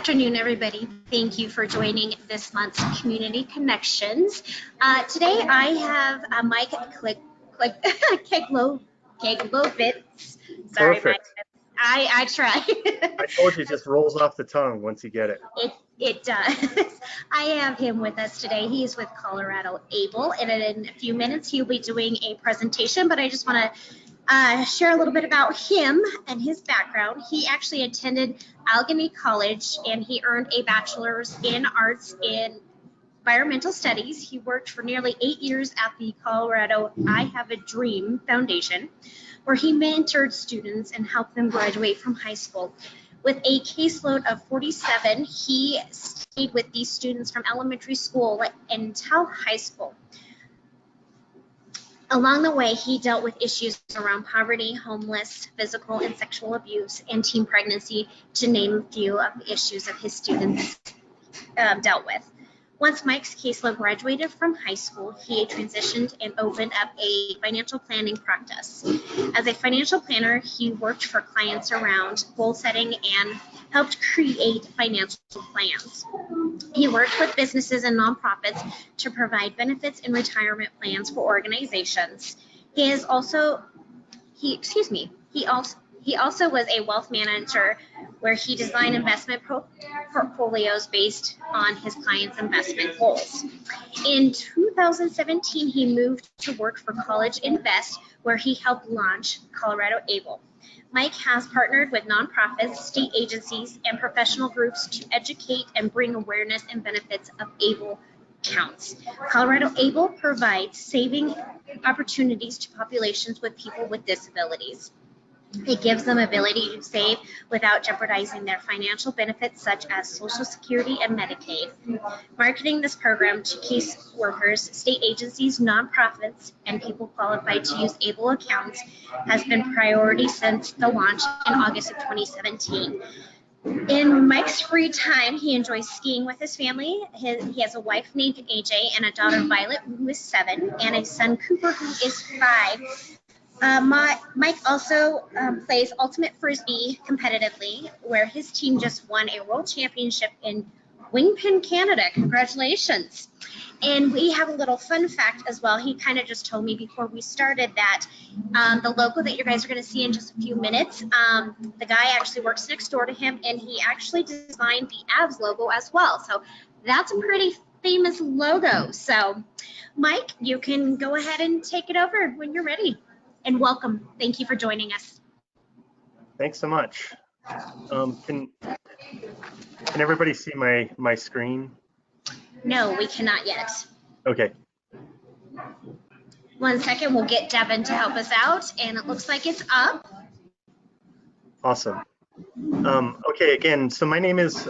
afternoon, everybody. Thank you for joining this month's Community Connections. Today I have Mike Keglovits. Sorry, Perfect. Mike. I try. I told you, it just rolls off the tongue once you get it. It does. I have him with us today. He is with ColoradoABLE, and in a few minutes he'll be doing a presentation, but I just want to share a little bit about him and his background. He actually attended Allegheny College, and he earned a Bachelor's in Arts in Environmental Studies. He worked for nearly 8 years at the Colorado I Have a Dream Foundation, where he mentored students and helped them graduate from high school. With a caseload of 47, he stayed with these students from elementary school until high school. Along the way, he dealt with issues around poverty, homeless, physical and sexual abuse, and teen pregnancy, to name a few of the issues that his students dealt with. Once Mike's caseload graduated from high school, he transitioned and opened up a financial planning practice. As a financial planner, he worked for clients around goal setting and helped create financial plans. He worked with businesses and nonprofits to provide benefits and retirement plans for organizations. He also was a wealth manager, where he designed investment portfolios based on his clients' investment goals. In 2017, he moved to work for CollegeInvest, where he helped launch ColoradoABLE. Mike has partnered with nonprofits, state agencies, and professional groups to educate and bring awareness and benefits of ABLE accounts. ColoradoABLE provides saving opportunities to populations with people with disabilities. It gives them ability to save without jeopardizing their financial benefits, such as Social Security and Medicaid. Marketing this program to caseworkers, state agencies, nonprofits, and people qualified to use ABLE accounts has been priority since the launch in August of 2017. In Mike's free time, he enjoys skiing with his family. He has a wife named AJ and a daughter, Violet, who is 7, and a son, Cooper, who is 5. Mike also plays Ultimate Frisbee competitively, where his team just won a world championship in Wingpin, Canada. Congratulations. And we have a little fun fact as well. He kind of just told me before we started that the logo that you guys are going to see in just a few minutes, the guy actually works next door to him, and he actually designed the ABS logo as well. So that's a pretty famous logo. So Mike, you can go ahead and take it over when you're ready. And welcome. Thank you for joining us. Thanks so much. Can everybody see my screen? No, we cannot yet. Okay. 1 second, we'll get Devin to help us out, and it looks like it's up. Awesome. Okay, again, so my name is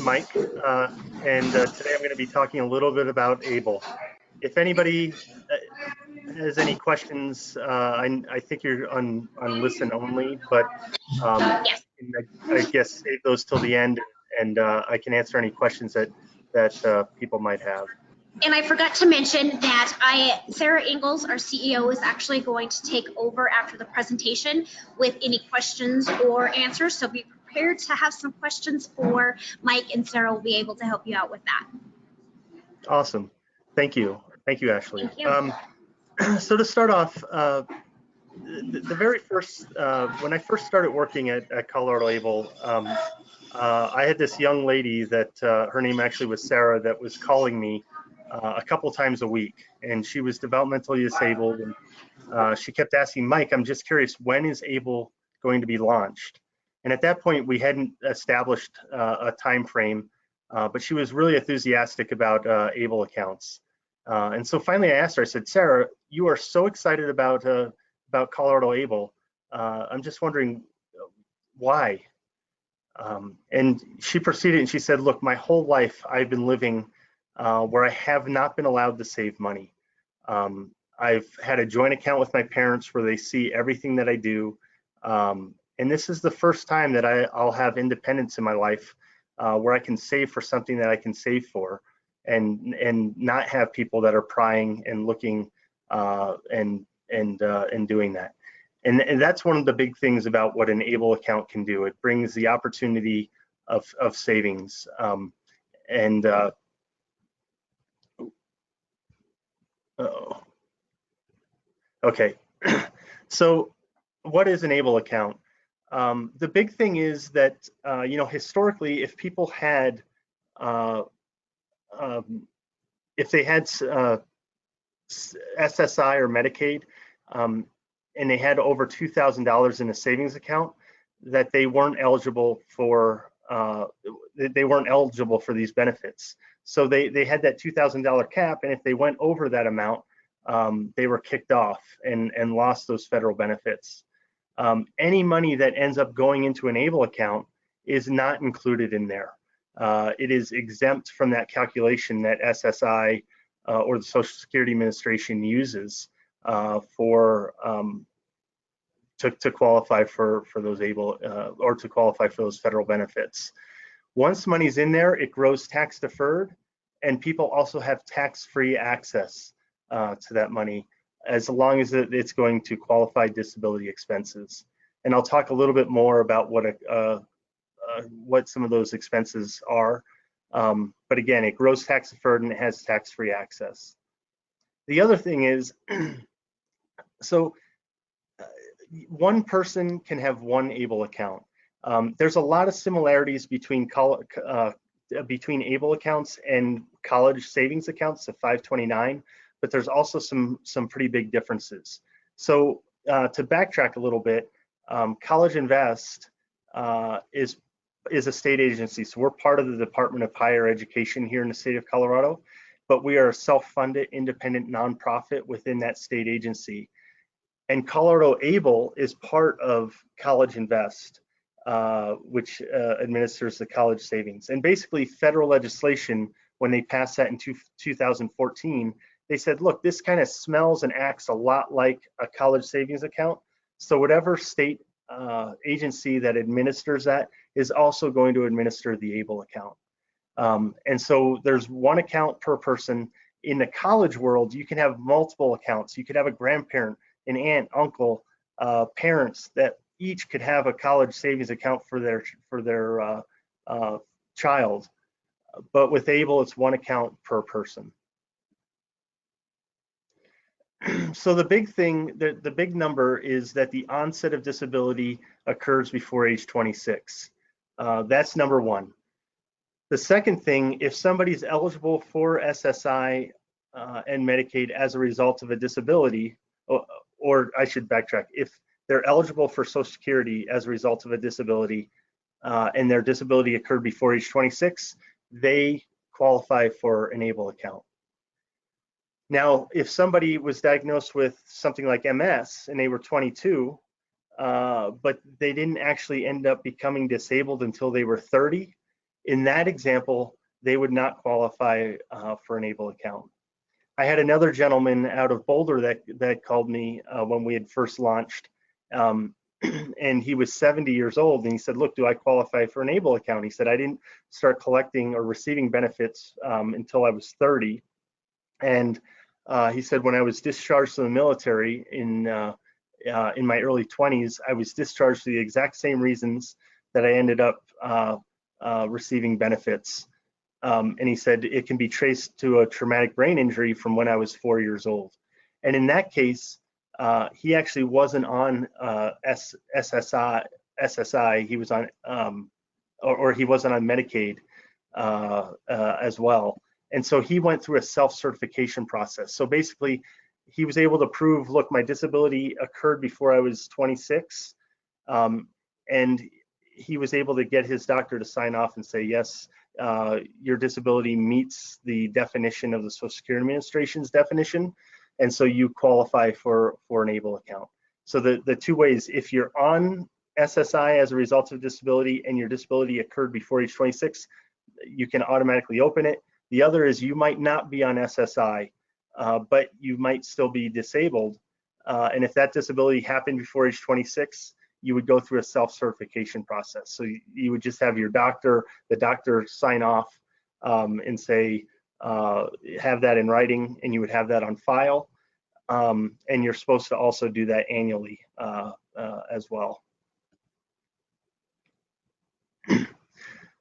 Mike, and today I'm going to be talking a little bit about ABLE. If anybody has any questions, I think you're on listen only, but Yes. I guess save those till the end, and I can answer any questions that people might have. And I forgot to mention that Sarah Ingalls, our CEO, is actually going to take over after the presentation with any questions or answers. So be prepared to have some questions for Mike, and Sarah will be able to help you out with that. Awesome. Thank you. Thank you, Ashley. Thank you. So to start off, the very first, when I first started working at ColoradoABLE, I had this young lady that her name actually was Sarah, that was calling me a couple times a week, and she was developmentally disabled, and she kept asking, Mike, I'm just curious, when is ABLE going to be launched? And at that point, we hadn't established a time frame, but she was really enthusiastic about ABLE accounts. And so finally I asked her, I said, Sarah, you are so excited about ColoradoABLE. I'm just wondering why. And she proceeded and she said, look, my whole life I've been living where I have not been allowed to save money. I've had a joint account with my parents where they see everything that I do. And this is the first time that I'll have independence in my life where I can save for something that I can save for, and not have people that are prying and looking and doing that. And that's one of the big things about what an ABLE account can do. It brings the opportunity of savings. Okay, so what is an ABLE account? The big thing is that, historically, if people had, if they had SSI or Medicaid, and they had over $2,000 in a savings account, that they weren't eligible for these benefits. So they had that $2,000 cap, and if they went over that amount, they were kicked off and lost those federal benefits. Any money that ends up going into an ABLE account is not included in there. It is exempt from that calculation that SSI or the Social Security Administration uses to qualify for those ABLE or to qualify for those federal benefits. Once money's in there, it grows tax deferred, and people also have tax-free access to that money, as long as it's going to qualified disability expenses. And I'll talk a little bit more about what some of those expenses are. But again, it grows tax deferred and it has tax-free access. The other thing is, so one person can have one ABLE account. There's a lot of similarities between ABLE accounts and college savings accounts of 529, but there's also some pretty big differences. So to backtrack a little bit, CollegeInvest is a state agency. So we're part of the Department of Higher Education here in the state of Colorado, but we are a self-funded independent nonprofit within that state agency. And ColoradoABLE is part of CollegeInvest, which administers the college savings. And basically federal legislation, when they passed that in 2014, they said, look, this kind of smells and acts a lot like a college savings account. So whatever state agency that administers that is also going to administer the ABLE account. And so there's one account per person. In the college world, you can have multiple accounts. You could have a grandparent, an aunt, uncle, parents that each could have a college savings account for their child. But with ABLE, it's one account per person. So the big thing, the big number is that the onset of disability occurs before age 26. That's number one. The second thing, if somebody's eligible for SSI and Medicaid as a result of a disability, or I should backtrack, if they're eligible for Social Security as a result of a disability and their disability occurred before age 26, they qualify for an ABLE account. Now, if somebody was diagnosed with something like MS and they were 22, but they didn't actually end up becoming disabled until they were 30, in that example, they would not qualify for an ABLE account. I had another gentleman out of Boulder that called me when we had first launched, and he was 70 years old, and he said, look, do I qualify for an ABLE account? He said, I didn't start collecting or receiving benefits until I was 30. And he said, when I was discharged from the military in my early 20s, I was discharged for the exact same reasons that I ended up receiving benefits. And he said it can be traced to a traumatic brain injury from when I was 4 years old. And in that case, he actually wasn't on SSI. He was on, or he wasn't on Medicaid as well. And so he went through a self-certification process. So basically, he was able to prove, look, my disability occurred before I was 26. And he was able to get his doctor to sign off and say, yes, your disability meets the definition of the Social Security Administration's definition. And so you qualify for an ABLE account. So the two ways, if you're on SSI as a result of disability and your disability occurred before age 26, you can automatically open it. The other is you might not be on SSI, but you might still be disabled. And if that disability happened before age 26, you would go through a self-certification process. So you would just have your doctor, the doctor sign off and say, have that in writing, and you would have that on file. And you're supposed to also do that annually as well.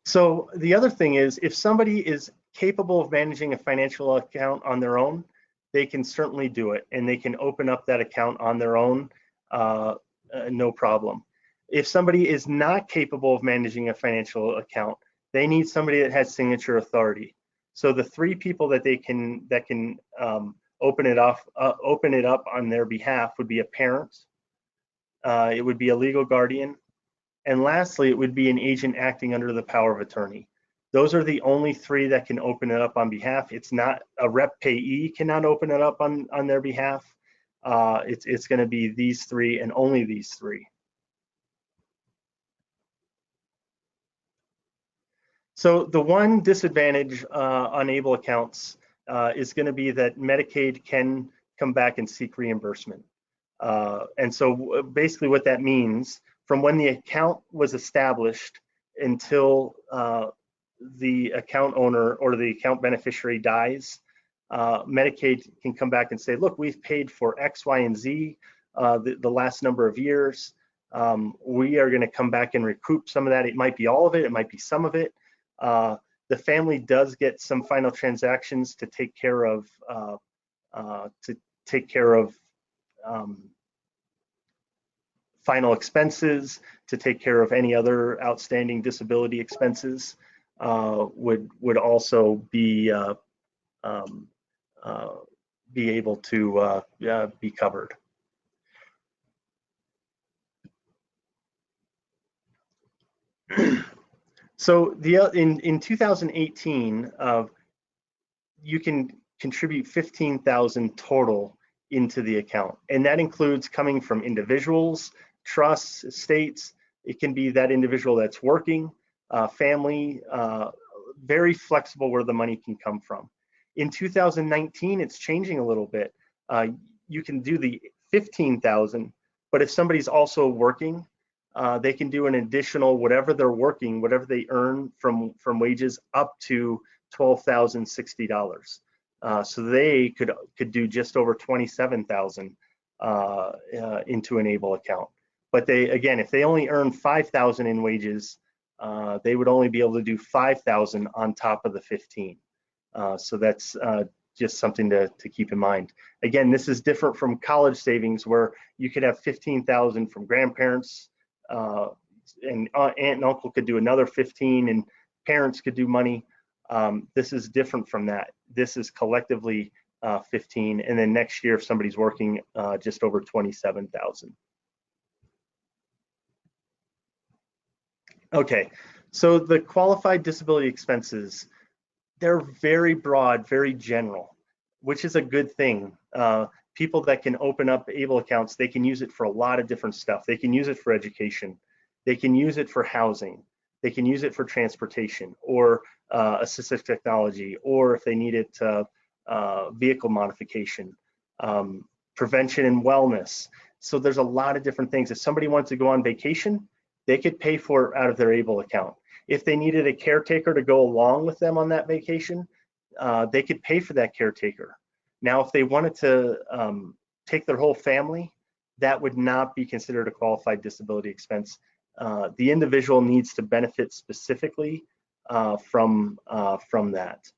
So the other thing is, if somebody is capable of managing a financial account on their own, they can certainly do it, and they can open up that account on their own, no problem. If somebody is not capable of managing a financial account, they need somebody that has signature authority. So the three people that can open it up on their behalf would be a parent, it would be a legal guardian, and lastly, it would be an agent acting under the power of attorney. Those are the only three that can open it up on behalf. It's not a rep payee cannot open it up on their behalf. It's going to be these three and only these three. So the one disadvantage on ABLE accounts is going to be that Medicaid can come back and seek reimbursement. And so basically what that means, from when the account was established until the account owner or the account beneficiary dies, Medicaid can come back and say, look, we've paid for X, Y, and Z the last number of years. We are going to come back and recoup some of that. It might be all of it, it might be some of it. The family does get some final transactions to take care of final expenses, to take care of any other outstanding disability expenses. Would also be able to be covered. So in 2018, you can contribute $15,000 total into the account, and that includes coming from individuals, trusts, estates. It can be that individual that's working, family, very flexible where the money can come from. In 2019, it's changing a little bit. You can do the $15,000, but if somebody's also working, they can do an additional whatever they're working, whatever they earn from wages, up to $12,060. So they could do just over $27,000 into an ABLE account. But they, again, if they only earn $5,000 in wages, they would only be able to do $5,000 on top of the 15. So that's just something to keep in mind. Again, this is different from college savings, where you could have $15,000 from grandparents, and aunt and uncle could do another 15, and parents could do money. This is different from that. This is collectively 15, and then next year, if somebody's working, just over 27,000. Okay, so the qualified disability expenses, they're very broad, very general, which is a good thing. People that can open up ABLE accounts, they can use it for a lot of different stuff. They can use it for education. They can use it for housing. They can use it for transportation or assistive technology, or if they need it, vehicle modification, prevention and wellness. So there's a lot of different things. If somebody wants to go on vacation, they could pay for it out of their ABLE account. If they needed a caretaker to go along with them on that vacation, they could pay for that caretaker. Now, if they wanted to take their whole family, that would not be considered a qualified disability expense. The individual needs to benefit specifically from that.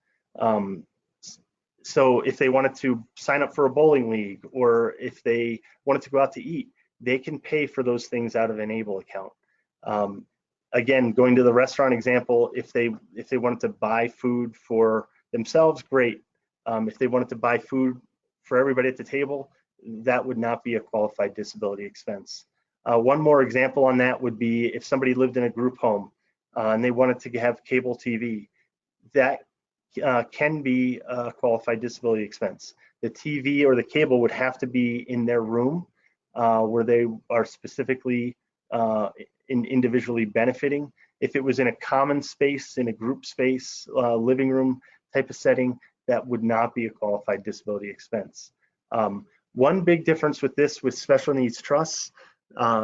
So if they wanted to sign up for a bowling league, or if they wanted to go out to eat, they can pay for those things out of an ABLE account. Again, going to the restaurant example, if they wanted to buy food for themselves, great. If they wanted to buy food for everybody at the table, that would not be a qualified disability expense. One more example on that would be if somebody lived in a group home and they wanted to have cable TV, that can be a qualified disability expense. The TV or the cable would have to be in their room where they are specifically individually benefiting. If it was in a common space, in a group space, living room type of setting, that would not be a qualified disability expense. One big difference with this with special needs trusts,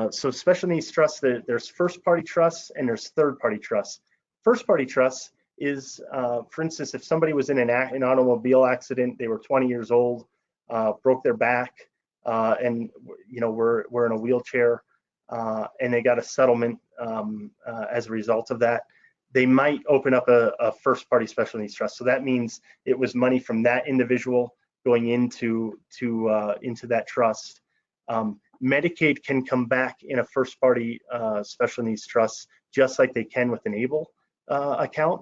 so special needs trusts, there's first party trusts and there's third party trusts. First party trusts is, for instance, if somebody was in an automobile accident, they were 20 years old, broke their back, and were in a wheelchair, and they got a settlement as a result of that, they might open up a first party special needs trust. So that means it was money from that individual going into that trust. Medicaid can come back in a first party special needs trust just like they can with an ABLE account.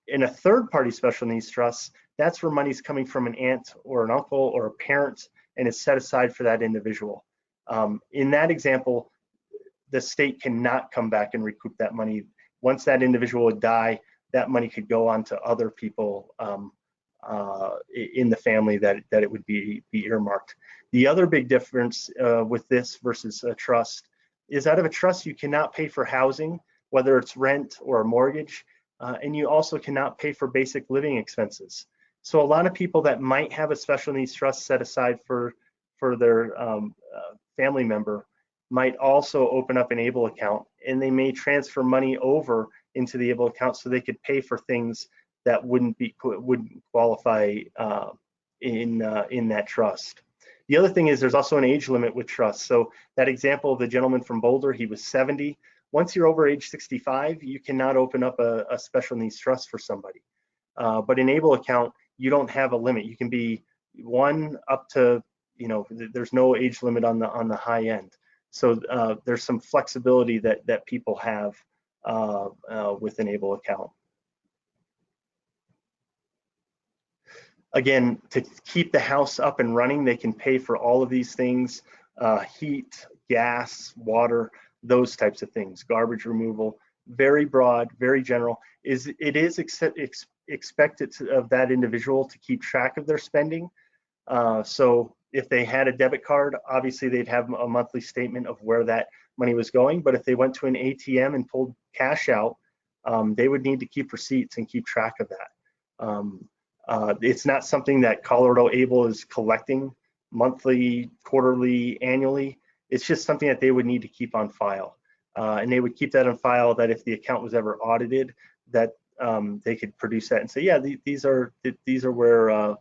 In a third party special needs trust, that's where money's coming from an aunt or an uncle or a parent and is set aside for that individual. In that example, the state cannot come back and recoup that money. Once that individual would die, that money could go on to other people in the family that it would be earmarked. The other big difference with this versus a trust is out of a trust, you cannot pay for housing, whether it's rent or a mortgage, and you also cannot pay for basic living expenses. So a lot of people that might have a special needs trust set aside for their family member might also open up an ABLE account, and they may transfer money over into the ABLE account so they could pay for things that wouldn't qualify in that trust. The other thing is there's also an age limit with trusts. So that example of the gentleman from Boulder, he was 70. Once you're over age 65, you cannot open up a special needs trust for somebody. But an ABLE account, you don't have a limit. You can be one up to, there's no age limit on the high end. So there's some flexibility that people have with an ABLE account. Again, to keep the house up and running, they can pay for all of these things, heat, gas, water, those types of things, garbage removal, very broad, very general. It is expected of that individual to keep track of their spending. So if they had a debit card, obviously they'd have a monthly statement of where that money was going. But if they went to an ATM and pulled cash out, they would need to keep receipts and keep track of that. It's not something that ColoradoABLE is collecting monthly, quarterly, annually. It's just something that they would need to keep on file. And they would keep that on file that if the account was ever audited, that they could produce that and say, yeah, these are where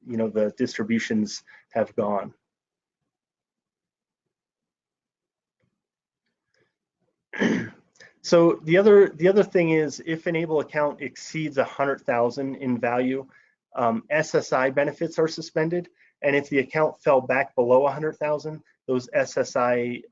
the distributions have gone. So the other thing is, if an ABLE account exceeds 100,000 in value, SSI benefits are suspended, and if the account fell back below 100,000, those SSI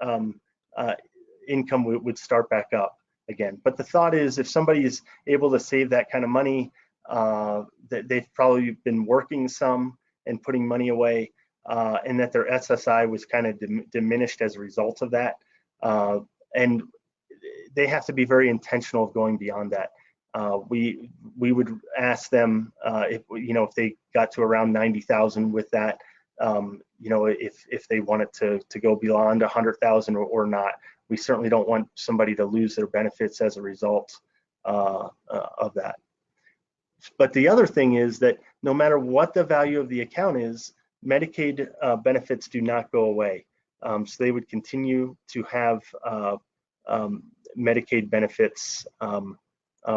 income would start back up again. But the thought is, if somebody is able to save that kind of money, that they've probably been working some and putting money away, and that their SSI was kind of diminished as a result of that. And they have to be very intentional of going beyond that. We would ask them if they got to around 90,000 with that, if they wanted to go beyond 100,000 or not. We certainly don't want somebody to lose their benefits as a result of that. But the other thing is that no matter what the value of the account is, Medicaid benefits do not go away. So they would continue to have Medicaid benefits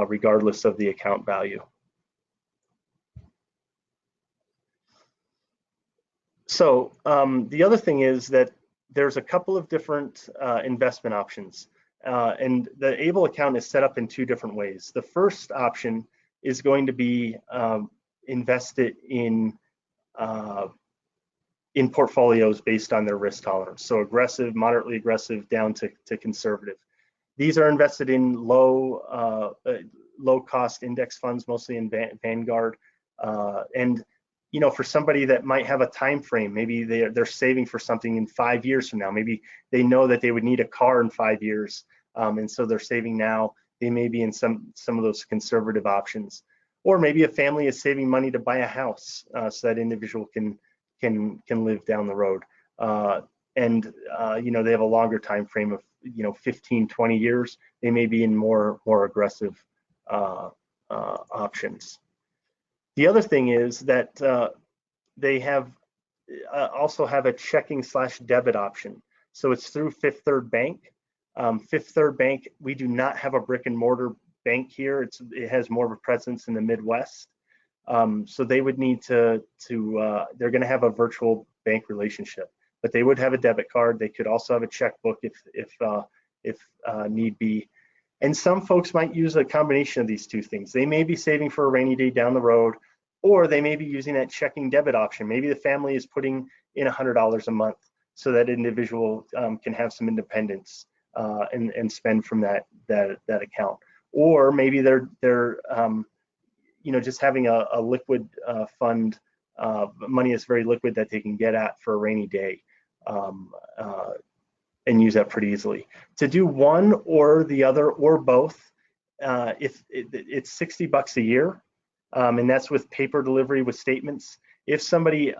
regardless of the account value. So the other thing is that there's a couple of different investment options, and the ABLE account is set up in two different ways. The first option is going to be invested in portfolios based on their risk tolerance. So aggressive, moderately aggressive, down to conservative. These are invested in low cost index funds, mostly in Vanguard. And for somebody that might have a time frame, maybe they're saving for something in 5 years from now. Maybe they know that they would need a car in 5 years, and so they're saving now. They may be in some of those conservative options. Or maybe a family is saving money to buy a house, so that individual can live down the road. And they have a longer time frame of 15, 20 years. They may be in more aggressive options. The other thing is that they have also have a checking/debit option. So it's through Fifth Third Bank. Fifth Third Bank, we do not have a brick and mortar bank here. It has more of a presence in the Midwest. So they would need they're going to have a virtual bank relationship, but they would have a debit card. They could also have a checkbook if need be. And some folks might use a combination of these two things. They may be saving for a rainy day down the road, or they may be using that checking debit option. Maybe the family is putting in $100 a month so that individual can have some independence and spend from that account. Or maybe they're just having a liquid fund, money that's very liquid that they can get at for a rainy day. And use that pretty easily. To do one or the other or both, if it's $60 a year, and that's with paper delivery with statements. If somebody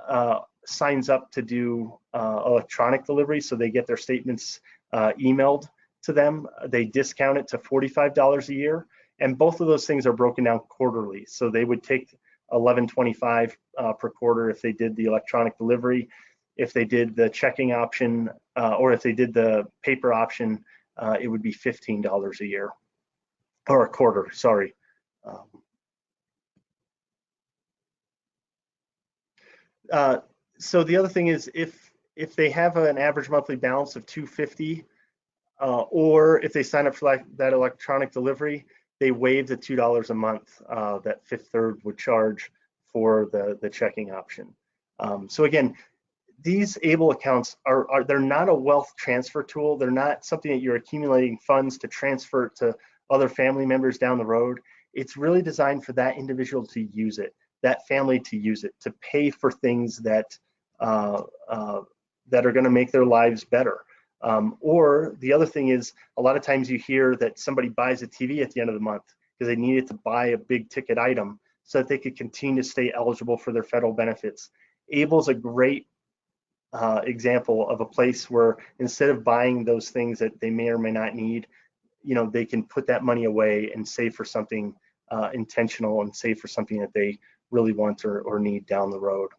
signs up to do electronic delivery, so they get their statements emailed to them, they discount it to $45 a year, and both of those things are broken down quarterly. So they would take $11.25 per quarter if they did the electronic delivery. If they did the checking option, or if they did the paper option, it would be $15 a year, or a quarter, sorry. So the other thing is, if they have an average monthly balance of $250, or if they sign up for that electronic delivery, they waive the $2 a month that Fifth Third would charge for the checking option. So again, these ABLE accounts they're not a wealth transfer tool. They're not something that you're accumulating funds to transfer to other family members down the road. It's really designed for that individual to use it, that family to use it, to pay for things that are going to make their lives better. Or the other thing is, a lot of times you hear that somebody buys a TV at the end of the month because they needed to buy a big ticket item so that they could continue to stay eligible for their federal benefits. ABLE is a great example of a place where instead of buying those things that they may or may not need, they can put that money away and save for something intentional and save for something that they really want or need down the road.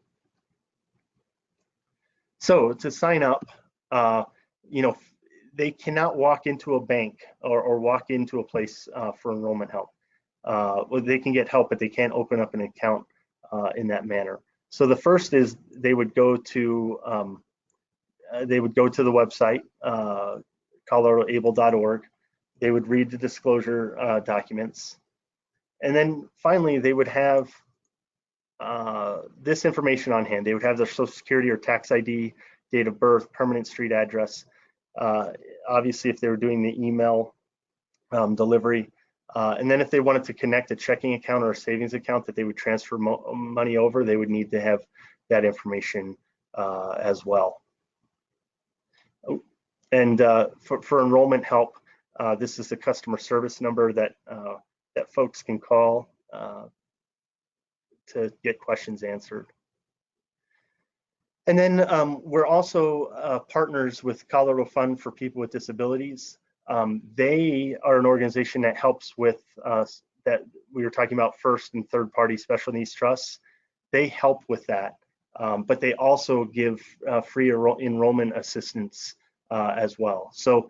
So to sign up, they cannot walk into a bank or walk into a place for enrollment help. Well, they can get help, but they can't open up an account in that manner. So the first is they would go to the website, ColoradoABLE.org. They would read the disclosure documents, and then finally they would have this information on hand. They would have their Social Security or tax ID, date of birth, permanent street address. Obviously, if they were doing the email delivery, and then if they wanted to connect a checking account or a savings account that they would transfer money over, they would need to have that information as well. And for enrollment help, this is the customer service number that folks can call to get questions answered. And then we're also partners with Colorado Fund for People with Disabilities. They are an organization that helps with that we were talking about first and third party special needs trusts. They help with that, but they also give free enrollment assistance as well. So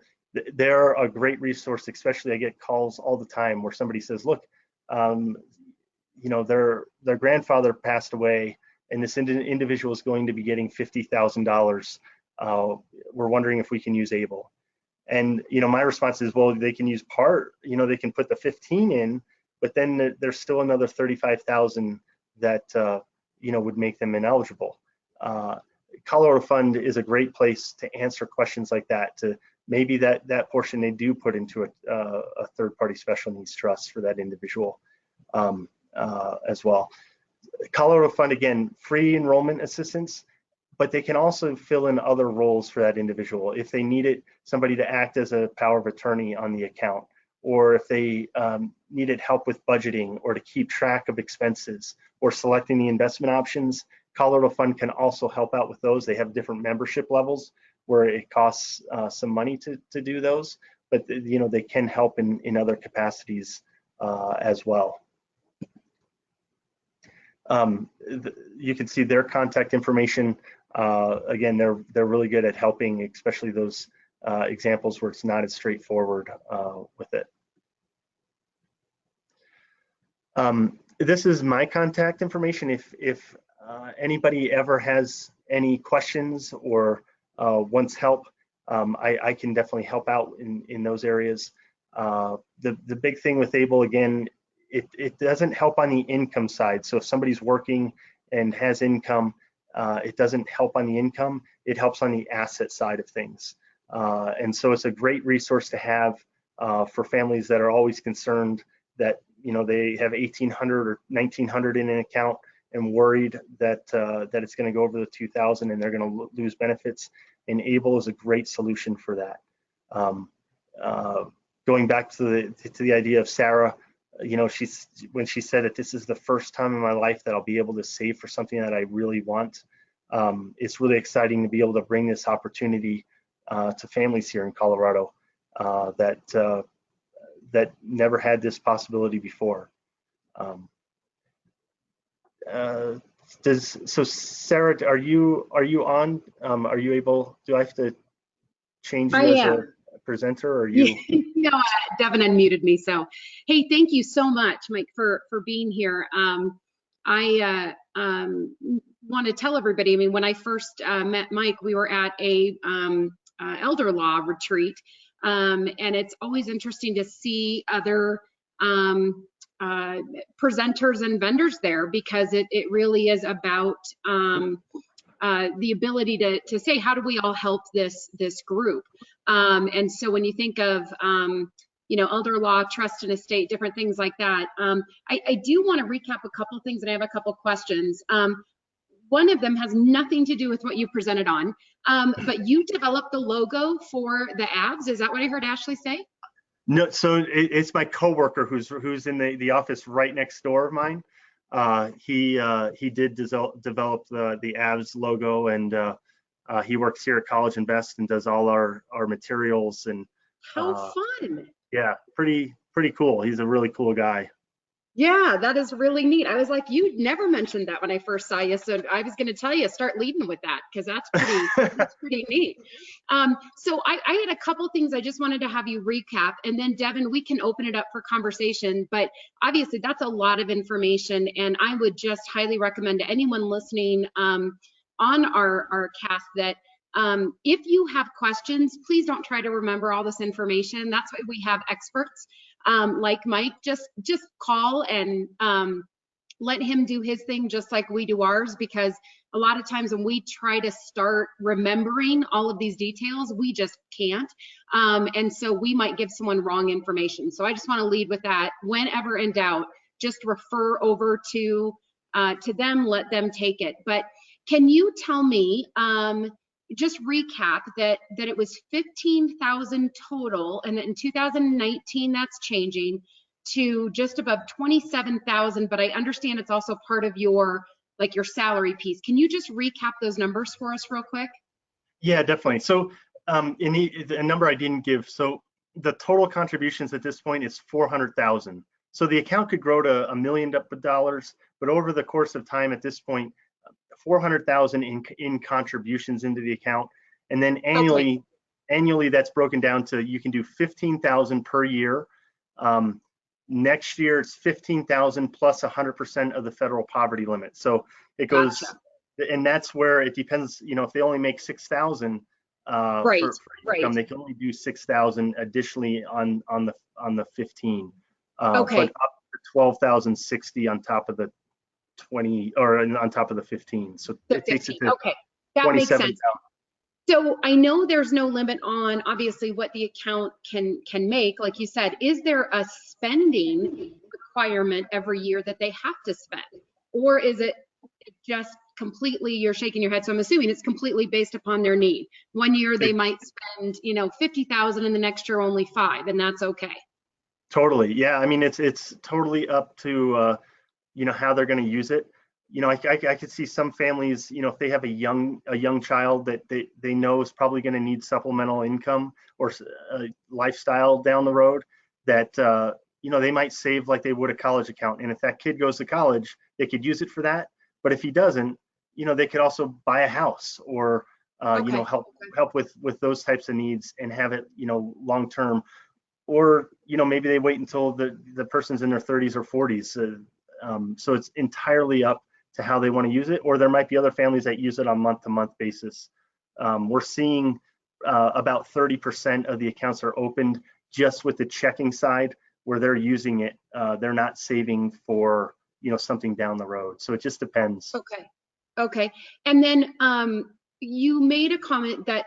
they're a great resource, especially I get calls all the time where somebody says, look, their grandfather passed away and this individual is going to be getting $50,000. We're wondering if we can use ABLE. And my response is, well, they can use part. They can put the 15 in, but then there's still another 35,000 that would make them ineligible. Colorado Fund is a great place to answer questions like that. To maybe that portion they do put into a third-party special needs trust for that individual as well. Colorado Fund, again, free enrollment assistance, but they can also fill in other roles for that individual. If they needed somebody to act as a power of attorney on the account, or if they needed help with budgeting or to keep track of expenses or selecting the investment options, Colorado Fund can also help out with those. They have different membership levels where it costs some money to do those, but they can help in other capacities as well. You can see their contact information. Again, they're really good at helping, especially those examples where it's not as straightforward with it. This is my contact information. If anybody ever has any questions or wants help, I can definitely help out in those areas. The big thing with ABLE, again, it doesn't help on the income side. So if somebody's working and has income, it doesn't help on the income. It helps on the asset side of things. And so it's a great resource to have for families that are always concerned that, you know, they have $1,800 or $1,900 in an account and worried that that it's going to go over the $2,000 and they're going to lose benefits. And ABLE is a great solution for that. Going back to the idea of Sarah, you know, when she said that this is the first time in my life that I'll be able to save for something that I really want, it's really exciting to be able to bring this opportunity to families here in Colorado that never had this possibility before. So Sarah, are you on? Are you able? Do I have to change you as a presenter, or you? No, Devin unmuted me. So, hey, thank you so much, Mike, for being here. I want to tell everybody. I mean, when I first met Mike, we were at a elder law retreat, and it's always interesting to see other presenters and vendors there, because it really is about the ability to say, how do we all help this group? And so when you think of you know, elder law, trust and estate, different things like that, I do want to recap a couple things, and I have a couple questions. One of them has nothing to do with what you presented on, but you developed the logo for the abs. Is that what I heard Ashley say? No, so it's my coworker who's in the office right next door of mine. He did develop the abs logo, and he works here at CollegeInvest and does all our materials. And how fun! Yeah, pretty cool. He's a really cool guy. Yeah, that is really neat. I was like, you never mentioned that when I first saw you, so I was going to tell you, start leading with that, because that's pretty neat. So I had a couple things I just wanted to have you recap, and then Devin, we can open it up for conversation. But obviously, that's a lot of information, and I would just highly recommend to anyone listening on our cast that if you have questions, please don't try to remember all this information. That's why we have experts like Mike. Just call and let him do his thing just like we do ours, because a lot of times when we try to start remembering all of these details, we just can't. And so we might give someone wrong information. So I just want to lead with that. Whenever in doubt, just refer over to them, let them take it. But can you tell me, just recap that it was 15,000 total, and that in 2019 that's changing to just above 27,000, but I understand it's also part of your salary piece. Can you just recap those numbers for us real quick? Yeah, definitely. So a number I didn't give, so the total contributions at this point is 400,000. So the account could grow to $1 million, but over the course of time at this point, 400,000 in contributions into the account, and then annually that's broken down to, you can do 15,000 per year. Next year it's 15,000 plus 100% of the federal poverty limit. So it goes, gotcha. And that's where it depends. You know, if they only make 6,000 for income, they can only do 6,000 additionally on the 15. But up to 12,060 on top of the 20, or on top of the 15. So it takes it to that makes sense. So I know there's no limit on obviously what the account can make, like you said. Is there a spending requirement every year that they have to spend, or is it just completely, you're shaking your head, so I'm assuming it's completely based upon their need? One year they might spend, you know, 50,000, and the next year only 5, and that's okay. Totally. Yeah, I mean, it's totally up to you know, how they're going to use it. You know, I could see some families, you know, if they have a young child that they know is probably going to need supplemental income or lifestyle down the road, that you know, they might save like they would a college account. And if that kid goes to college, they could use it for that. But if he doesn't, you know, they could also buy a house, or you know, help with those types of needs and have it, you know, long term. Or, you know, maybe they wait until the person's in their 30s or 40s. So it's entirely up to how they want to use it. Or there might be other families that use it on month-to-month basis. We're seeing about 30% of the accounts are opened just with the checking side where they're using it, they're not saving for, something down the road. So it just depends. Okay. And then you made a comment that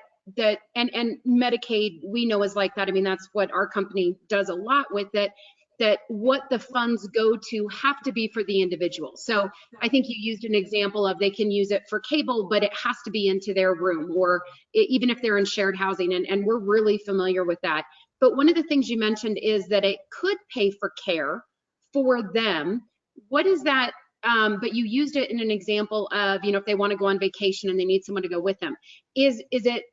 and Medicaid, we know, is like that. I mean, that's what our company does a lot with it, that what the funds go to have to be for the individual. So I think you used an example of they can use it for cable, but it has to be into their room, or even if they're in shared housing, and we're really familiar with that. But one of the things you mentioned is that it could pay for care for them. What is that? But you used it in an example of, if they want to go on vacation and they need someone to go with them. Is it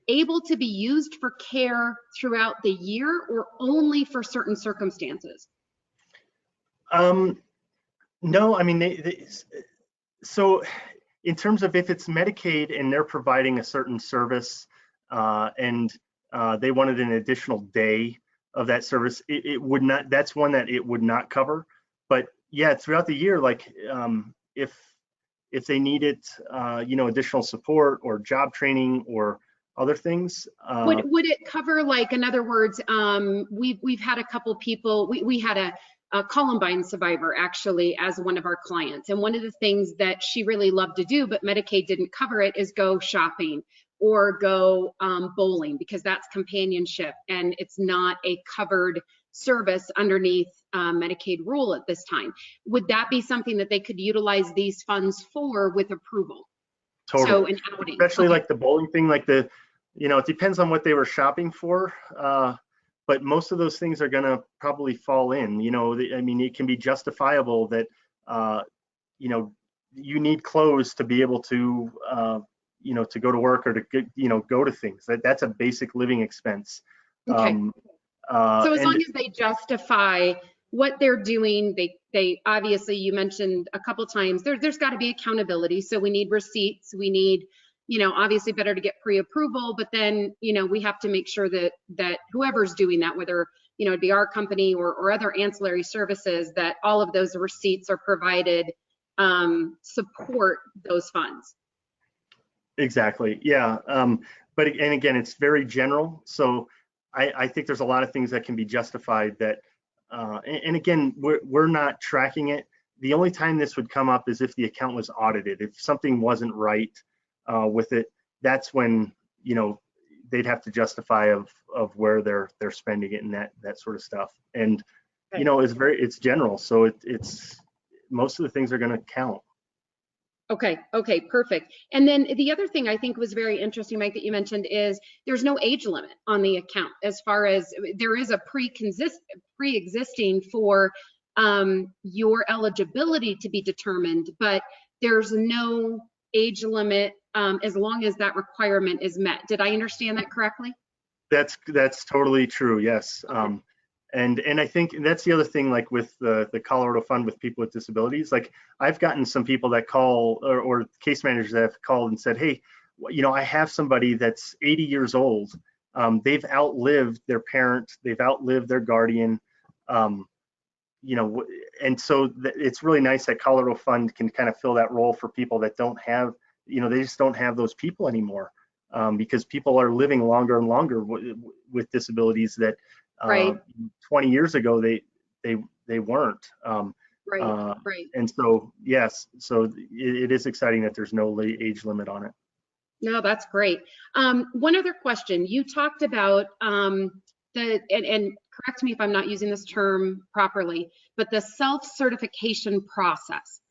able to be used for care throughout the year, or only for certain circumstances? No, I mean, so in terms of if it's Medicaid and they're providing a certain service and they wanted an additional day of that service, it would not, that's one that it would not cover. But yeah, throughout the year, like if they needed, additional support or job training or other things. Would it cover, like, in other words, we've had a couple people, we had a Columbine survivor actually as one of our clients. And one of the things that she really loved to do, but Medicaid didn't cover it, is go shopping or go bowling, because that's companionship and it's not a covered service underneath Medicaid rule at this time. Would that be something that they could utilize these funds for with approval? Totally. So an outing. Especially Okay. like the bowling thing, like it depends on what they were shopping for. But most of those things are going to probably fall in, I mean, it can be justifiable that, you need clothes to be able to, to go to work or to, go to things. That's a basic living expense. Okay. So as long as they justify what they're doing, they obviously, you mentioned a couple times, there's got to be accountability. So we need receipts, we need, obviously better to get pre-approval, but then, we have to make sure that whoever's doing that, whether, it'd be our company or other ancillary services, that all of those receipts are provided, support those funds. Exactly. Yeah. But again, it's very general. So I think there's a lot of things that can be justified that, and again, we're not tracking it. The only time this would come up is if the account was audited. If something wasn't right with it, that's when, they'd have to justify of where they're spending it and that sort of stuff. And, Okay. it's general. So it's most of the things are going to count. Okay, perfect. And then the other thing I think was very interesting, Mike, that you mentioned is there's no age limit on the account, as far as there is a pre-existing for your eligibility to be determined, but there's no age limit as long as that requirement is met. Did I understand that correctly? That's totally true. Yes. And I think that's the other thing, like with the Colorado Fund with people with disabilities, like I've gotten some people that call or case managers that have called and said, hey, I have somebody that's 80 years old. They've outlived their parent, they've outlived their guardian, and so it's really nice that Colorado Fund can kind of fill that role for people that don't have, they just don't have those people anymore, because people are living longer and longer with disabilities that Right. 20 years ago they weren't. Right. And so yes, so it is exciting that there's no age limit on it. No, that's great. One other question. You talked about and correct me if I'm not using this term properly, but the self-certification process.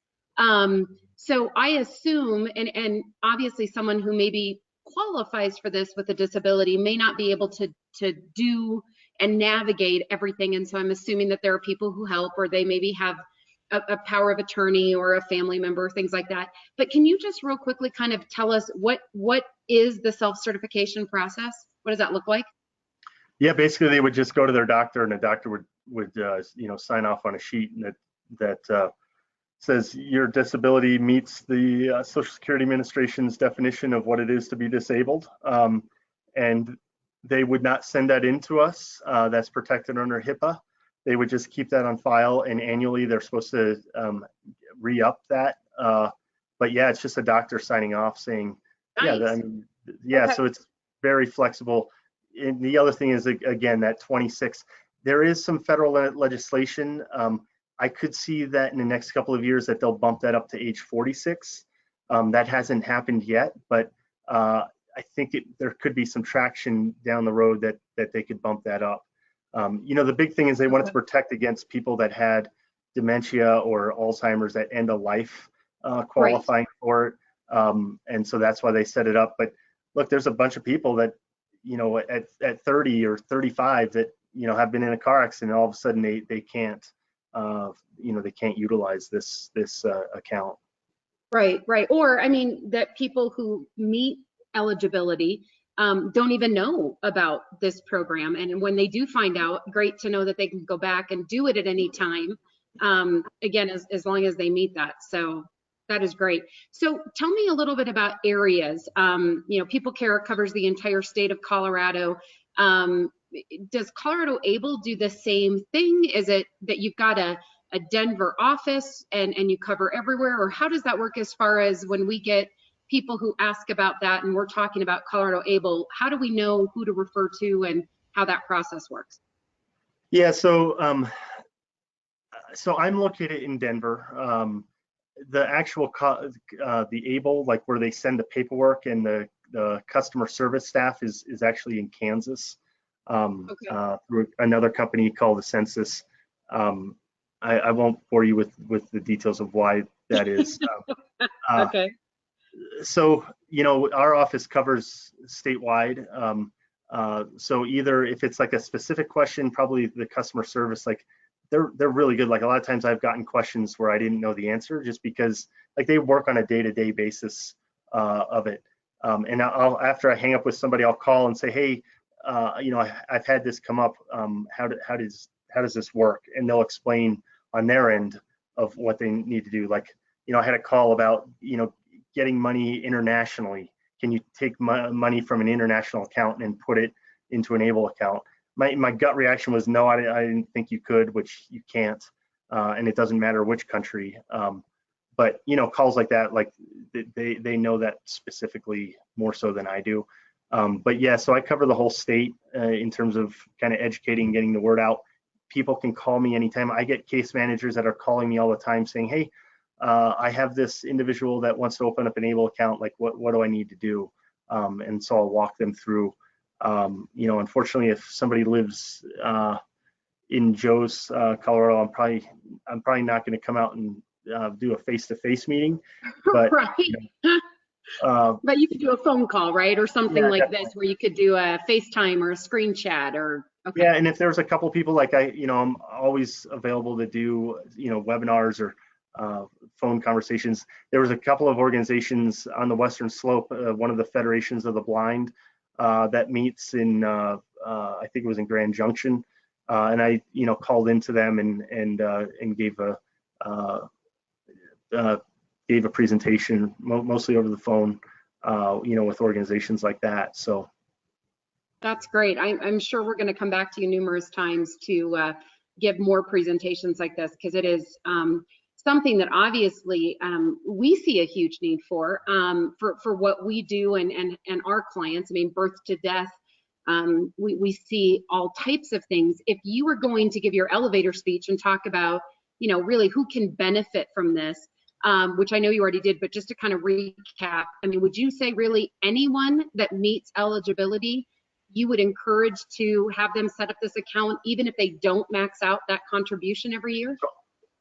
So I assume, and obviously someone who maybe qualifies for this with a disability may not be able to do and navigate everything. And so I'm assuming that there are people who help, or they maybe have a power of attorney or a family member, things like that. But can you just real quickly kind of tell us what is the self-certification process? What does that look like? Yeah, basically they would just go to their doctor, and the doctor would sign off on a sheet that says your disability meets the Social Security Administration's definition of what it is to be disabled, and they would not send that in to us. That's protected under HIPAA. They would just keep that on file, and annually they're supposed to re-up that. But yeah, it's just a doctor signing off saying, Nice. yeah, Okay. so it's very flexible. and the other thing is, again, that 26, there is some federal legislation. I could see that in the next couple of years that they'll bump that up to age 46. That hasn't happened yet, but I think there could be some traction down the road that they could bump that up. The big thing is they wanted to protect against people that had dementia or Alzheimer's at end of life qualifying for it. And so that's why they set it up. But look, there's a bunch of people that, at 30 or 35 that, have been in a car accident, and all of a sudden they can't, they can't utilize this account. Right. Or, that people who meet eligibility don't even know about this program. And when they do find out, great to know that they can go back and do it at any time. Again, as long as they meet that. So that is great. So tell me a little bit about areas. People Care covers the entire state of Colorado. Does ColoradoABLE do the same thing? Is it that you've got a Denver office and you cover everywhere? Or how does that work as far as when we get people who ask about that and we're talking about ColoradoABLE, how do we know who to refer to and how that process works? Yeah, so I'm located in Denver. The actual the ABLE, like where they send the paperwork and the customer service staff is actually in Kansas, through another company called the Census. I won't bore you with the details of why that is. Okay. So, our office covers statewide. So either if it's like a specific question, probably the customer service, like they're really good. Like a lot of times I've gotten questions where I didn't know the answer just because like they work on a day-to-day basis of it. And after I hang up with somebody, I'll call and say, hey, I've had this come up. How does this work? And they'll explain on their end of what they need to do. Like, I had a call about, getting money internationally. Can you take money from an international account and put it into an ABLE account? My gut reaction was no, I didn't think you could, which you can't, and it doesn't matter which country. But calls like that, like they know that specifically more so than I do. But yeah, so I cover the whole state in terms of kind of educating, getting the word out. People can call me anytime. I get case managers that are calling me all the time saying, hey, I have this individual that wants to open up an ABLE account. Like, what do I need to do? And so I'll walk them through. Unfortunately, if somebody lives in Joe's, Colorado, I'm probably not going to come out and do a face-to-face meeting. But right. But you could do a phone call, right, or something like definitely. This, where you could do a FaceTime or a screen chat, or okay. Yeah, and if there's a couple people, like I'm always available to do, webinars or phone conversations. There was a couple of organizations on the Western Slope, one of the Federations of the Blind, that meets in, I think it was in Grand Junction, and I, called into them and gave a presentation, mostly over the phone, with organizations like that. So that's great. I'm sure we're going to come back to you numerous times to give more presentations like this, because it is something that obviously we see a huge need for what we do and our clients. I mean, birth to death, we see all types of things. If you were going to give your elevator speech and talk about, really who can benefit from this, which I know you already did, but just to kind of recap, I mean, would you say really anyone that meets eligibility, you would encourage to have them set up this account, even if they don't max out that contribution every year?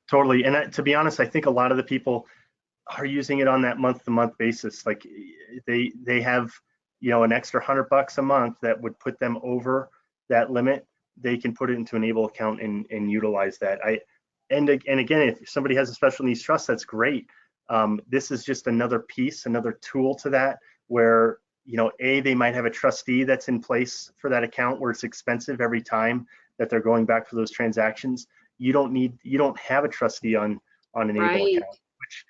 Totally. And to be honest, I think a lot of the people are using it on that month-to-month basis. Like they have, an extra $100 a month that would put them over that limit. They can put it into an ABLE account and utilize that. And again, if somebody has a special needs trust, that's great. This is just another piece, another tool to that, where they might have a trustee that's in place for that account where it's expensive every time that they're going back for those transactions. You don't have a trustee on an ABLE account, which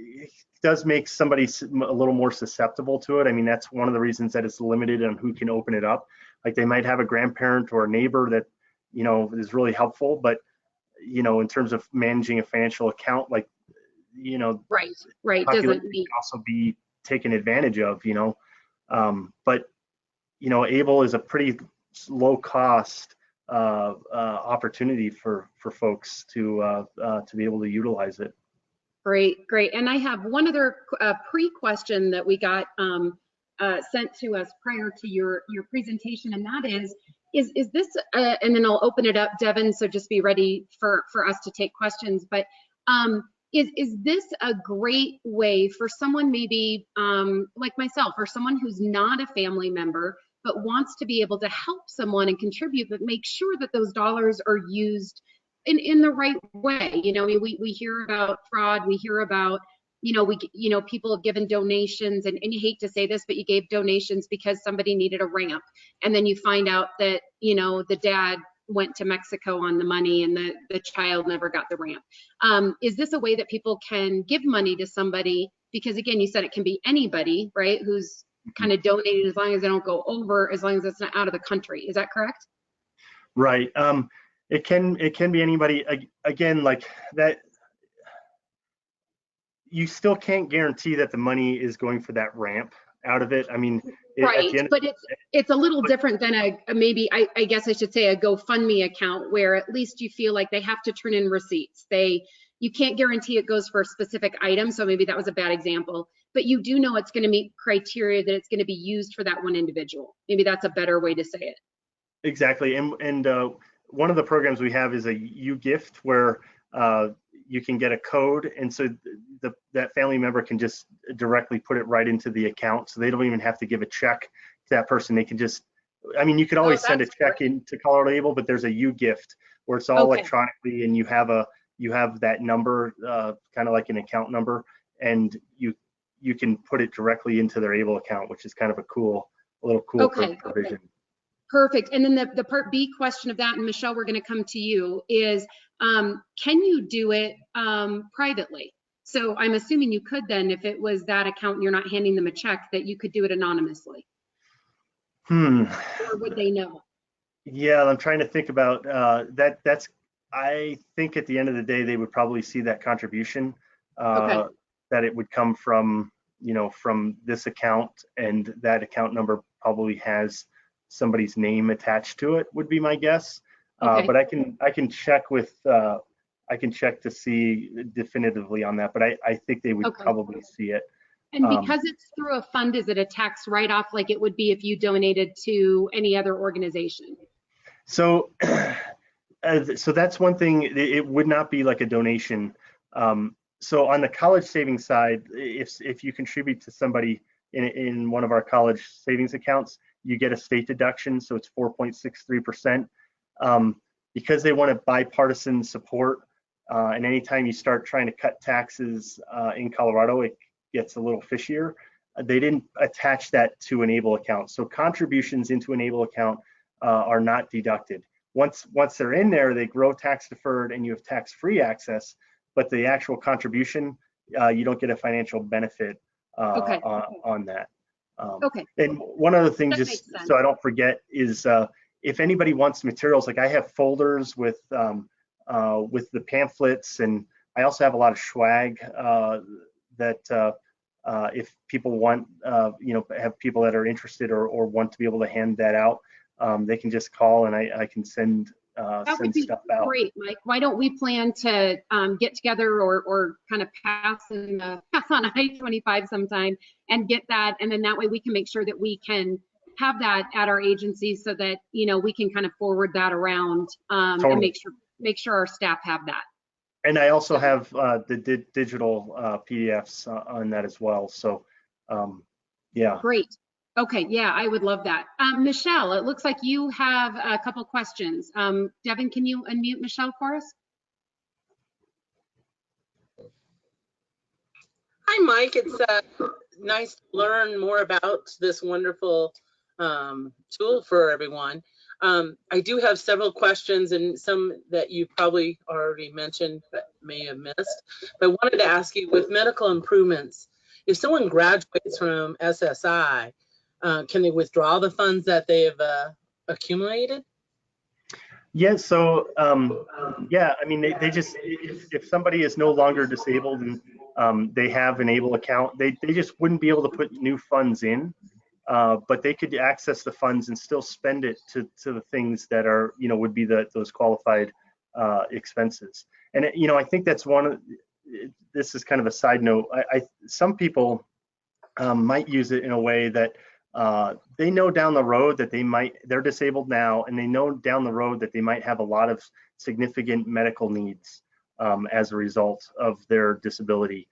it does make somebody a little more susceptible to it. I mean, that's one of the reasons that it's limited on who can open it up. Like they might have a grandparent or a neighbor that is really helpful, but in terms of managing a financial account, like right doesn't also be taken advantage of, but you know, ABLE is a pretty low cost opportunity for folks to be able to utilize it. Great, great. And I have one other pre-question that we got sent to us prior to your presentation, and that is this, and then I'll open it up, Devin, so just be ready for us to take questions, but is this a great way for someone maybe like myself, or someone who's not a family member, but wants to be able to help someone and contribute, but make sure that those dollars are used in the right way? You know, we hear about fraud, we hear about, people have given donations, and you hate to say this, but you gave donations because somebody needed a ramp, and then you find out that, the dad went to Mexico on the money and the child never got the ramp. Is this a way that people can give money to somebody? Because again, you said it can be anybody, right, who's kind of donated, as long as they don't go over, as long as it's not out of the country. Is that correct? Right. It can be anybody. Again, like that, you still can't guarantee that the money is going for that ramp out of it. I mean, right, but it's a little different than maybe I guess I should say a GoFundMe account, where at least you feel like they have to turn in receipts. You can't guarantee it goes for a specific item, so maybe that was a bad example, but you do know it's going to meet criteria, that it's going to be used for that one individual. Maybe that's a better way to say it. Exactly. And one of the programs we have is a UGift, where you can get a code, and so that family member can just directly put it right into the account, so they don't even have to give a check to that person. They can just, I mean, you could always send a check into ColoradoABLE, but there's a UGift where it's all electronically, and you have that number, kind of like an account number, and you can put it directly into their ABLE account, which is kind of a little cool provision. Okay. Perfect. And then the part B question of that, and Michelle, we're going to come to you, is can you do it privately? So I'm assuming you could then, if it was that account and you're not handing them a check, that you could do it anonymously. Or would they know? Yeah, I'm trying to think about that. I think at the end of the day, they would probably see that contribution, that it would come from, from this account, and that account number probably has somebody's name attached to it, would be my guess. But I can check with I can check to see definitively on that, but I think they would probably see it. And because it's through a fund, is it a tax write-off like it would be if you donated to any other organization? So so that's one thing. It would not be like a donation. So on the college savings side, if you contribute to somebody in one of our college savings accounts, you get a state deduction, so it's 4.63%. Because they want bipartisan support, and anytime you start trying to cut taxes in Colorado, it gets a little fishier. They didn't attach that to an ABLE account, so contributions into an ABLE account are not deducted. Once they're in there, they grow tax deferred, and you have tax-free access. But the actual contribution, you don't get a financial benefit on that. And one other thing, just so I don't forget, is if anybody wants materials, like I have folders with the pamphlets, and I also have a lot of swag that if people want, have people that are interested or want to be able to hand that out, they can just call, and I can send stuff out. Great, Mike. Why don't we plan to get together or kind of pass on I-25 sometime and get that, and then that way we can make sure that we can have that at our agency, so that we can kind of forward that around and make sure our staff have that. And I also have the digital PDFs on that as well. So yeah. Great. Okay, yeah, I would love that. Michelle, it looks like you have a couple questions. Devin, can you unmute Michelle for us? Hi, Mike. It's nice to learn more about this wonderful tool for everyone. I do have several questions, and some that you probably already mentioned but may have missed. But I wanted to ask you, with medical improvements, if someone graduates from SSI, can they withdraw the funds that they have accumulated? Yeah, so yeah, I mean, they just, if somebody is no longer disabled and they have an ABLE account, they just wouldn't be able to put new funds in. but they could access the funds and still spend it to the things that are, would be those qualified expenses. And I think that's this is kind of a side note. Some people might use it in a way that they know down the road that they're disabled now, and they know down the road that they might have a lot of significant medical needs as a result of their disability.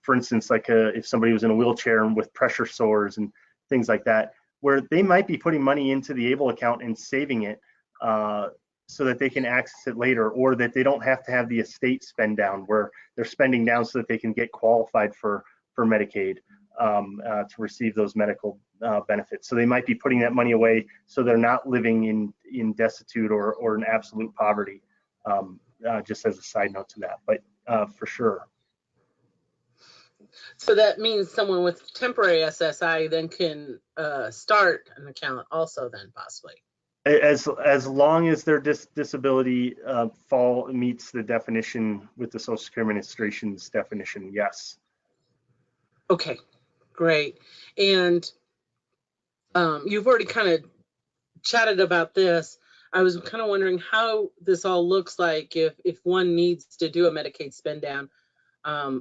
For instance, like if somebody was in a wheelchair and with pressure sores and things like that, where they might be putting money into the ABLE account and saving it so that they can access it later, or that they don't have to have the estate spend down, where they're spending down so that they can get qualified for Medicaid to receive those medical benefits. So they might be putting that money away so they're not living in destitute or in absolute poverty, just as a side note to that, but for sure. So that means someone with temporary SSI then can start an account also then possibly? As long as their disability meets the definition with the Social Security Administration's definition, yes. Okay, great. And you've already kind of chatted about this. I was kind of wondering how this all looks like if one needs to do a Medicaid spend down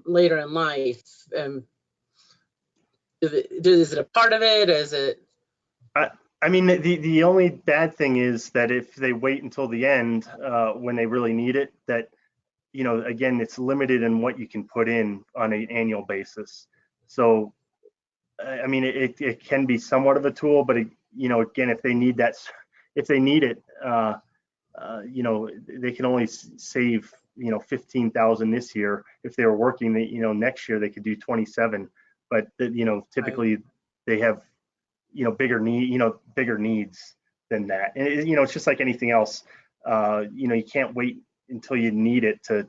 later in life. Is it a part of it? Is it? I mean, the only bad thing is that if they wait until the end when they really need it, that, again, it's limited in what you can put in on an annual basis. So, I mean, it can be somewhat of a tool, but again, if they need it, they can only save, 15,000 this year. If they were working, next year they could do 27. But typically they have, bigger needs than that. And it's just like anything else. You can't wait until you need it to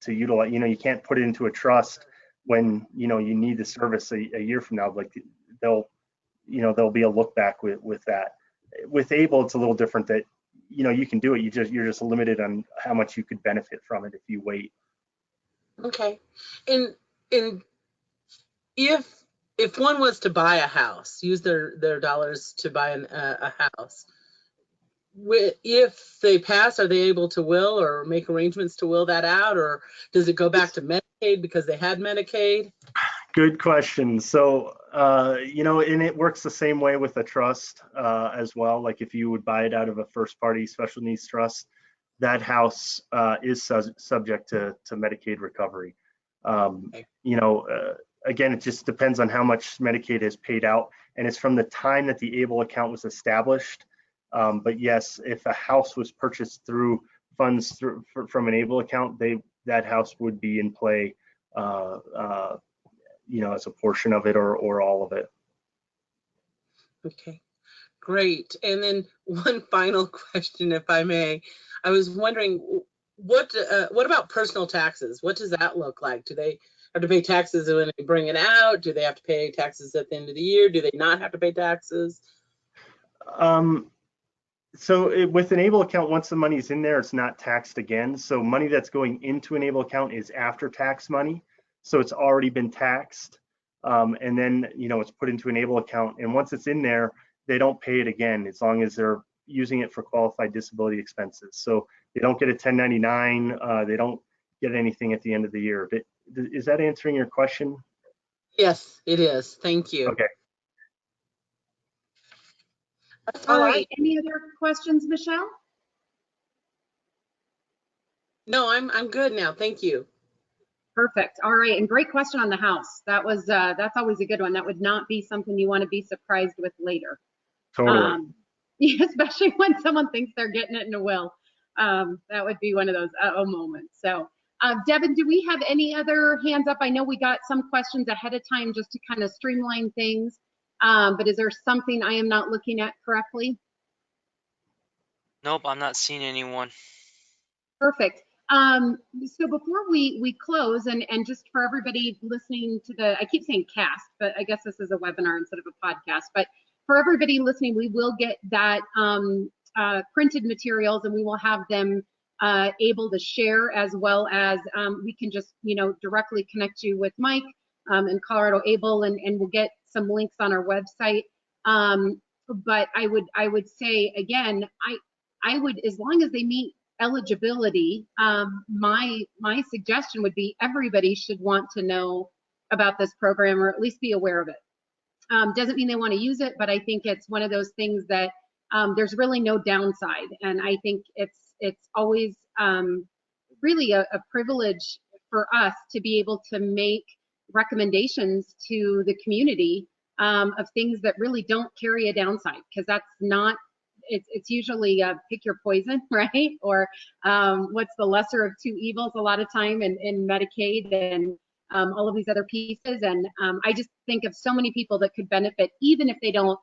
utilize. You can't put it into a trust when you need the service a year from now. Like there'll be a look back with that. With ABLE, it's a little different. That you can do it. You're just limited on how much you could benefit from it if you wait. Okay, and if one was to buy a house, use their dollars to buy a house, if they pass, are they able to will or make arrangements to will that out, or does it go back to Medicaid because they had Medicaid? Good question. So, and it works the same way with a trust as well. Like if you would buy it out of a first party special needs trust, that house is subject to Medicaid recovery. Again, it just depends on how much Medicaid has paid out, and it's from the time that the ABLE account was established. But yes, if a house was purchased through funds from an ABLE account, that house would be in play, as a portion of it or all of it. Okay, great. And then one final question, if I may. I was wondering, what about personal taxes? What does that look like? Do they have to pay taxes when they bring it out? Do they have to pay taxes at the end of the year? Do they not have to pay taxes? So with an ABLE account, once the money's in there, it's not taxed again. So money that's going into an ABLE account is after tax money. So it's already been taxed. And then, it's put into an ABLE account. And once it's in there, they don't pay it again as long as they're using it for qualified disability expenses. So they don't get a 1099. They don't get anything at the end of the year. Is that answering your question? Yes, it is. Thank you. Okay. All right. Any other questions, Michelle? No, I'm good now. Thank you. Perfect. All right. And great question on the house. That's always a good one. That would not be something you want to be surprised with later. Totally. Especially when someone thinks they're getting it in a will. That would be one of those moments. So, Devin, do we have any other hands up? I know we got some questions ahead of time just to kind of streamline things. But is there something I am not looking at correctly? Nope, I'm not seeing anyone. Perfect. So before we close, and just for everybody listening to I keep saying cast, but I guess this is a webinar instead of a podcast. But for everybody listening, we will get that printed materials, and we will have them able to share, as well as we can just directly connect you with Mike and ColoradoABLE, and we'll get some links on our website. But I would say again, I would, as long as they meet eligibility, my suggestion would be everybody should want to know about this program, or at least be aware of it. Doesn't mean they want to use it, but I think it's one of those things that there's really no downside, and I think it's always really a privilege for us to be able to make recommendations to the community of things that really don't carry a downside, because that's not, it's usually pick your poison, right? Or what's the lesser of two evils a lot of time in Medicaid and all of these other pieces. And I just think of so many people that could benefit, even if they don't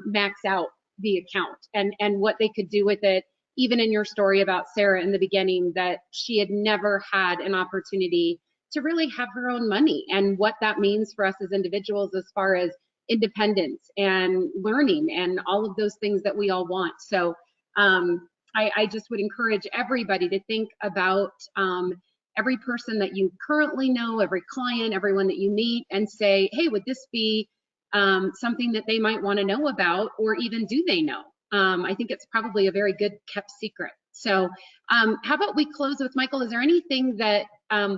max out the account, and what they could do with it. Even in your story about Sarah in the beginning, that she had never had an opportunity to really have her own money, and what that means for us as individuals as far as independence and learning and all of those things that we all want. So I just would encourage everybody to think about every person that you currently know, every client, everyone that you meet, and say, hey, would this be something that they might want to know about, or even do they know? I think it's probably a very good kept secret. So how about we close with Michael? Is there anything that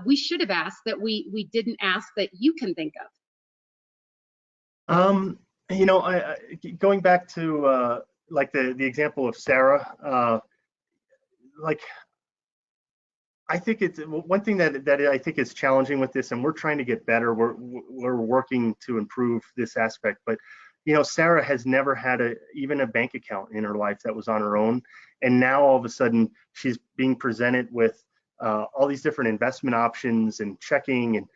we should have asked that we didn't ask that you can think of? You know, going back to like the example of Sarah, like I think it's one thing that I think is challenging with this, and we're trying to get better. We're working to improve this aspect, but you know, Sarah has never had even a bank account in her life that was on her own, and now all of a sudden she's being presented with all these different investment options and checking, and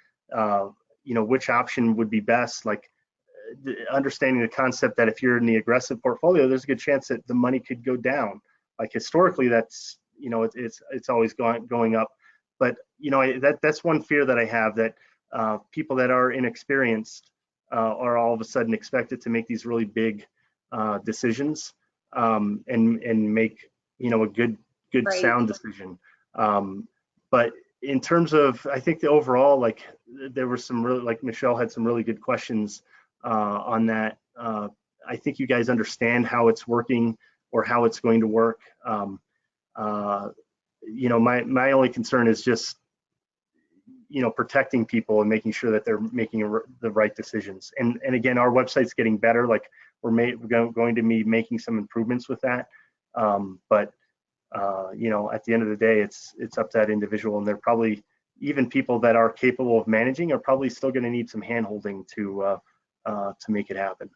you know, which option would be best. Like understanding the concept that if you're in the aggressive portfolio, there's a good chance that the money could go down. Like historically, that's, you know, it's always going up. But you know, that's one fear that I have, that people that are inexperienced are all of a sudden expected to make these really big decisions and make, you know, a good right, sound decision. But in terms of, I think the overall, like there were some really, like Michelle had some really good questions on that. I think you guys understand how it's working or how it's going to work. You know, my only concern is just, you know, protecting people and making sure that they're making the right decisions. And again, our website's getting better. Like we're going to be making some improvements with that. But you know, at the end of the day, it's up to that individual, and they're probably, even people that are capable of managing are probably still going to need some hand-holding to make it happen.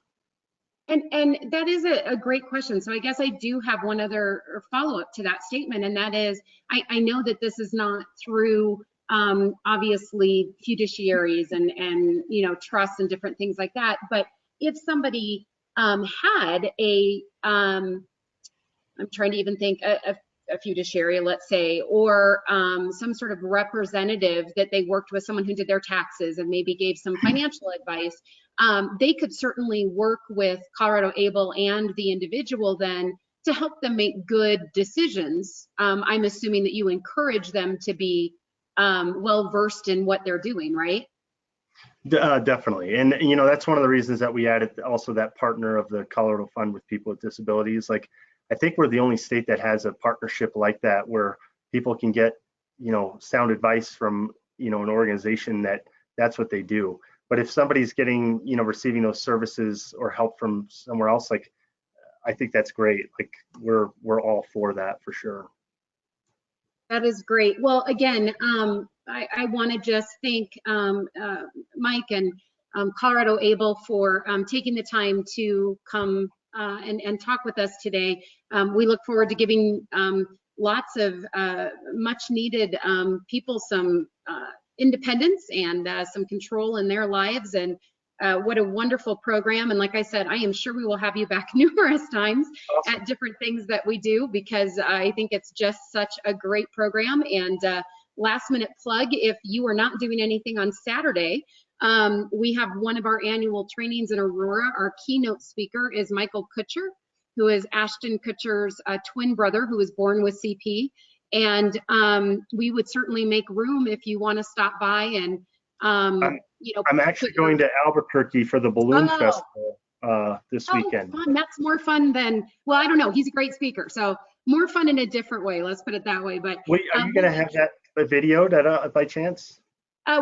And that is a great question. So I guess I do have one other follow-up to that statement, and that is, I know that this is not through obviously fiduciaries and you know, trusts and different things like that, but if somebody had a I'm trying to even think, a fiduciary, let's say, or some sort of representative that they worked with, someone who did their taxes and maybe gave some financial advice, they could certainly work with ColoradoABLE and the individual then to help them make good decisions. I'm assuming that you encourage them to be well versed in what they're doing, right? Definitely. And you know, that's one of the reasons that we added also that partner of the Colorado Fund with people with disabilities. Like, I think we're the only state that has a partnership like that, where people can get, you know, sound advice from, you know, an organization that's what they do. But if somebody's getting, you know, receiving those services or help from somewhere else, like, I think that's great. Like we're all for that for sure. That is great. Well, again, I want to just thank Mike and ColoradoABLE for taking the time to come and talk with us today. We look forward to giving lots of much needed people some independence and some control in their lives. And what a wonderful program. And like I said, I am sure we will have you back numerous times at different things that we do, because I think it's just such a great program. And last minute plug, if you are not doing anything on Saturday, we have one of our annual trainings in Aurora. Our keynote speaker is Michael Kutcher, who is Ashton Kutcher's twin brother, who was born with CP. And we would certainly make room if you want to stop by and you know, I'm actually going to Albuquerque for the balloon festival this weekend. Fun. That's more fun than, well, I don't know. He's a great speaker. So more fun in a different way. Let's put it that way. But Wait, are you going to have that videoed by chance?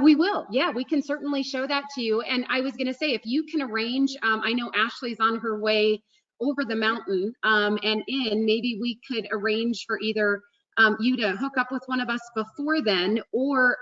we will. Yeah, we can certainly show that to you. And I was going to say, if you can arrange, I know Ashley's on her way over the mountain maybe we could arrange for either you to hook up with one of us before then, or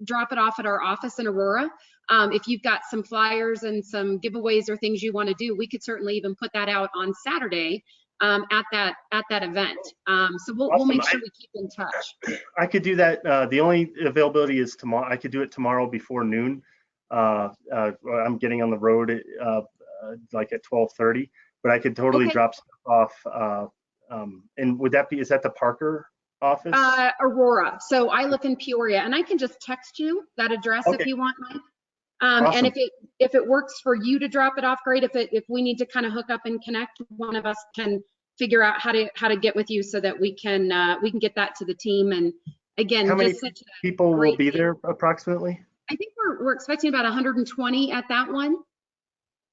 drop it off at our office in Aurora. If you've got some flyers and some giveaways or things you want to do, we could certainly even put that out on Saturday at that event. So we'll make sure we keep in touch. I could do that. The only availability is tomorrow. I could do it tomorrow before noon. I'm getting on the road like at 12:30, but I could totally drop stuff off. And would that be, is that the Parker office? Aurora. So I live in Peoria, and I can just text you that address if you want, Mike. Awesome. And if it works for you to drop it off, great. If we need to kind of hook up and connect, one of us can figure out how to get with you so that we can get that to the team. And again, how many just such people will be there approximately? I think we're expecting about 120 at that one.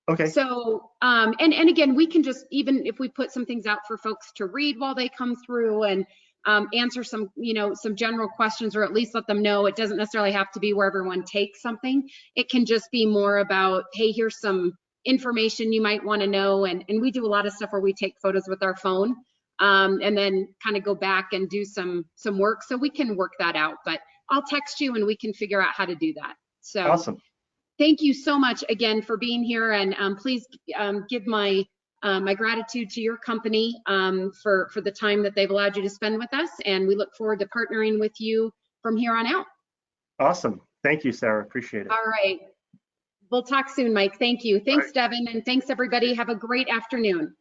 Okay. So, and again, we can just, even if we put some things out for folks to read while they come through and answer some, some general questions, or at least let them know it doesn't necessarily have to be where everyone takes something. It can just be more about, hey, here's some information you might want to know. And we do a lot of stuff where we take photos with our phone and then kind of go back and do some work. So we can work that out, but I'll text you and we can figure out how to do that. So awesome. Thank you so much again for being here, and please give my gratitude to your company for the time that they've allowed you to spend with us, and we look forward to partnering with you from here on out. Awesome. Thank you, Sarah. Appreciate it. All right. We'll talk soon, Mike. Thank you. Thanks, right. Devin, and thanks everybody. Have a great afternoon.